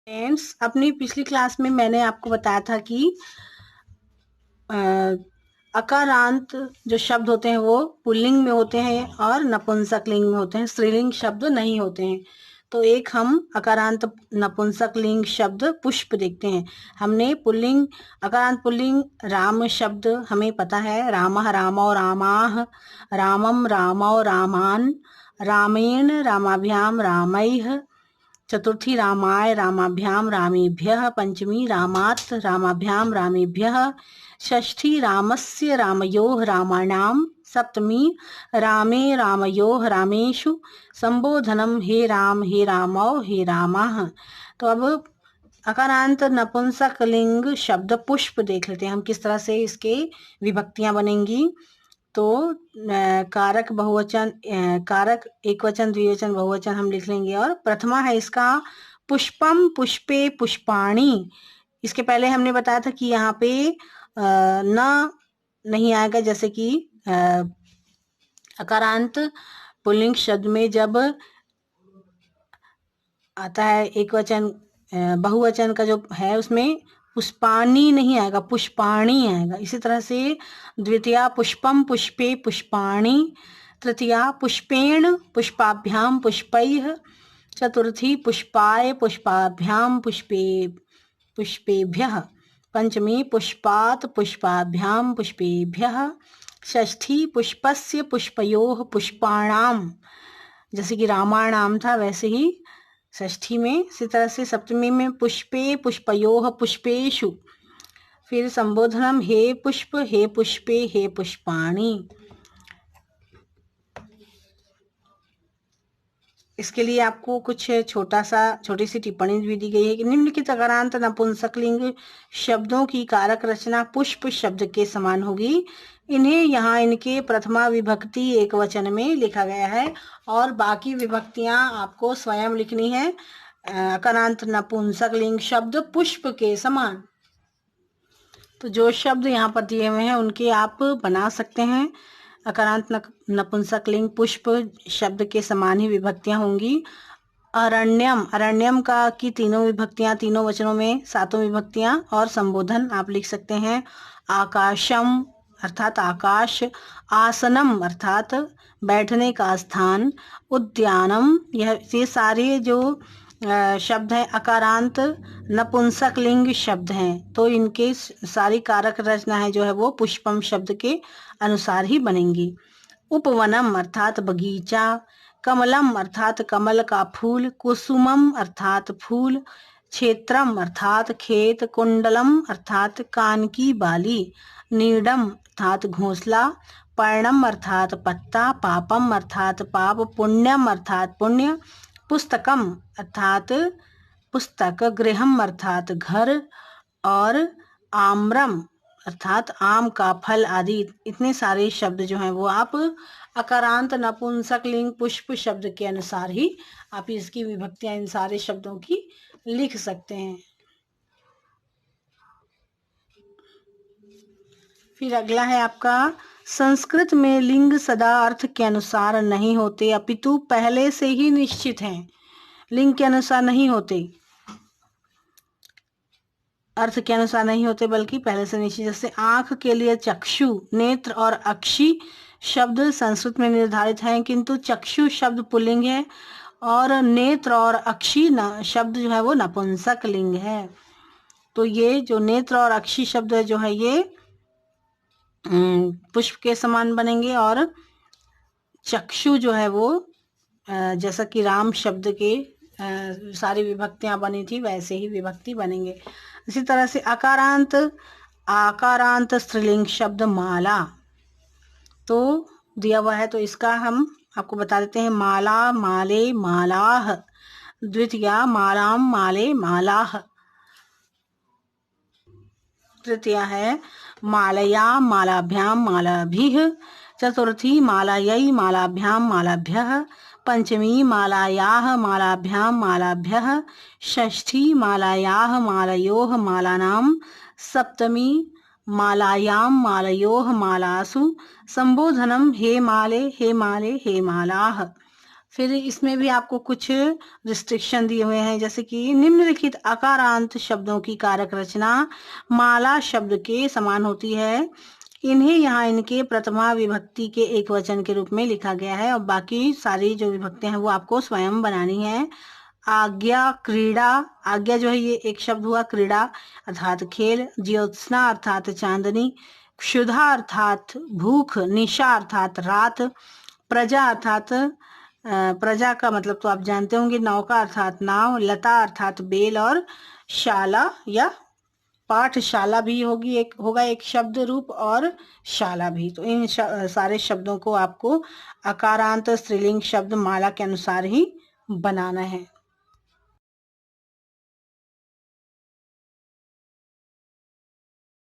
Friends, अपनी पिछली class में मैंने आपको बताया था कि अकारांत जो शब्द होते हैं वो पुल्लिंग में होते हैं और नपुंसक लिंग में होते हैं, स्त्रीलिंग शब्द नहीं होते हैं। तो एक हम अकारांत नपुंसक लिंग शब्द पुष्प देखते हैं। हमने पुल्लिंग अकारांत पुल्लिंग राम शब्द हमें पता है, रामः रामौ रामाः, रामम रामौ रामान, रामेण रामाभ्याम रामैः, चतुर्थी रामाय रामाभ्याम रामेभ्यः, पंचमी रामात् रामाभ्याम रामेभ्यः, षष्ठी रामस्य रामयोः रामाणां, सप्तमी रामे रामयोः रामेषु, संबोधनम हे रामौ हे रामाः। तो अब अकारांत नपुंसक लिंग शब्द पुष्प देख लेते हैं हम किस तरह से इसके विभक्तियां बनेंगी। तो कारक बहुवचन, कारक एकवचन द्विवचन बहुवचन हम लिख लेंगे। और प्रथमा है इसका पुष्पम पुष्पे पुष्पाणि। इसके पहले हमने बताया था कि यहाँ पे न नहीं आएगा, जैसे कि अकारांत पुल्लिंग शब्द में जब आता है एक वचन, बहुवचन का जो है उसमें पुष्पाणि नहीं आएगा, पुष्पाणि आएगा। इसी तरह से द्वितीया पुष्पम पुष्पे पुष्पाणि, तृतीया पुष्पेण पुष्पाभ्याम पुष्पैः, चतुर्थी पुष्पाय पुष्पाभ्याम पुष्पेभ्यः, पंचमी पुष्पात् पुष्पाभ्याम पुष्पेभ्यः, षष्ठी पुष्पस्य पुष्पयोः पुष्पाणाम, जैसे कि रामाणाम था वैसे ही षष्ठी में। इसी तरह से सप्तमी में पुष्पे पुष्पयोः पुष्पेषु, फिर संबोधनम हे पुष्पे हे पुष्पाणि। इसके लिए आपको कुछ छोटी सी टिप्पणी भी दी गई है कि निम्नलिखित अकारांत नपुंसकलिंग शब्दों की कारक रचना पुष्प शब्द के समान होगी। इन्हें यहाँ इनके प्रथमा विभक्ति एक वचन में लिखा गया है और बाकी विभक्तियां आपको स्वयं लिखनी है। अकारांत नपुंसकलिंग शब्द पुष्प के समान। तो जो शब्द यहाँ पर दिए हुए हैं उनके आप बना सकते हैं। अकारांत नपुंसकलिंग पुष्प शब्द के समान ही विभक्तियां होंगी। अरण्यम, अरण्यम का की तीनों विभक्तियां, तीनों वचनों में सातों विभक्तियां और संबोधन आप लिख सकते हैं। आकाशम अर्थात आकाश, आसनम अर्थात बैठने का स्थान, उद्यानम, ये सारे जो शब्द हैं अकारांत नपुंसक लिंग शब्द हैं। तो इनके सारी कारक रचना है जो है वो पुष्पम शब्द के अनुसार ही बनेंगी। उपवनम अर्थात बगीचा, कमलम अर्थात कमल का फूल, कुसुमम अर्थात फूल, क्षेत्रम अर्थात खेत, कुंडलम अर्थात कान की बाली, नीडम अर्थात घोंसला, पर्णम अर्थात पत्ता, पापम अर्थात पाप, पुण्यम अर्थात पुण्य, पुस्तकम अर्थात पुस्तक, गृहम अर्थात घर, और आम्रम अर्थात आम का फल आदि। इतने सारे शब्द जो हैं वो आप अकारांत नपुंसक लिंग पुष्प शब्द के अनुसार ही आप इसकी विभक्तियां इन सारे शब्दों की लिख सकते हैं। फिर अगला है आपका संस्कृत में लिंग सदा अर्थ के अनुसार नहीं होते अपितु पहले से ही निश्चित हैं। लिंग के अनुसार नहीं होते, अर्थ के अनुसार नहीं होते बल्कि पहले से निश्चित। जैसे आंख के लिए चक्षु, नेत्र और अक्षि शब्द संस्कृत में निर्धारित हैं, किंतु चक्षु शब्द पुल्लिंग है और नेत्र और अक्षि शब्द जो है वो नपुंसक लिंग है। तो ये जो नेत्र और अक्षि शब्द जो है ये पुष्प के समान बनेंगे और चक्षु जो है वो जैसा कि राम शब्द के सारी विभक्तियां बनी थी वैसे ही विभक्ति बनेंगे। इसी तरह से आकारांत स्त्रीलिंग शब्द माला तो दिया हुआ है, तो इसका हम आपको बता देते हैं। माला, माले, मालाह, द्वितीया मालाम, माले, मालाह, तृतीया है मालया, मालाभ्याम, मालाभिः, चतुर्थी मालायै, मालाभ्याम, मालाभ्यः, पंचमी मालायाः, मालाभ्याम, मालाभ्यः, षष्ठी मालायाः, मालयोः, मालानां, सप्तमी मालायां, मालयोः, मालासु, संबोधनम हे माले हे माले हे मालाः। फिर इसमें भी आपको कुछ रिस्ट्रिक्शन दिए हुए हैं, जैसे कि निम्नलिखित आकारांत शब्दों की कारक रचना माला शब्द के समान होती है। इन्हें यहाँ इनके प्रथमा विभक्ति के एक वचन के रूप में लिखा गया है और बाकी सारी जो विभक्तियां हैं वो आपको स्वयं बनानी है। आज्ञा, क्रीड़ा, आज्ञा जो है ये एक शब्द हुआ, क्रीड़ा अर्थात खेल, ज्योत्सना अर्थात चांदनी, क्षुधा अर्थात भूख, निशा अर्थात रात, प्रजा अर्थात प्रजा का मतलब तो आप जानते होंगे, नौका अर्थात नाव, लता अर्थात बेल और शाला या पाठशाला भी होगी, एक होगा एक शब्द रूप और शाला भी। तो इन सारे शब्दों को आपको अकारांत स्त्रीलिंग शब्द माला के अनुसार ही बनाना है।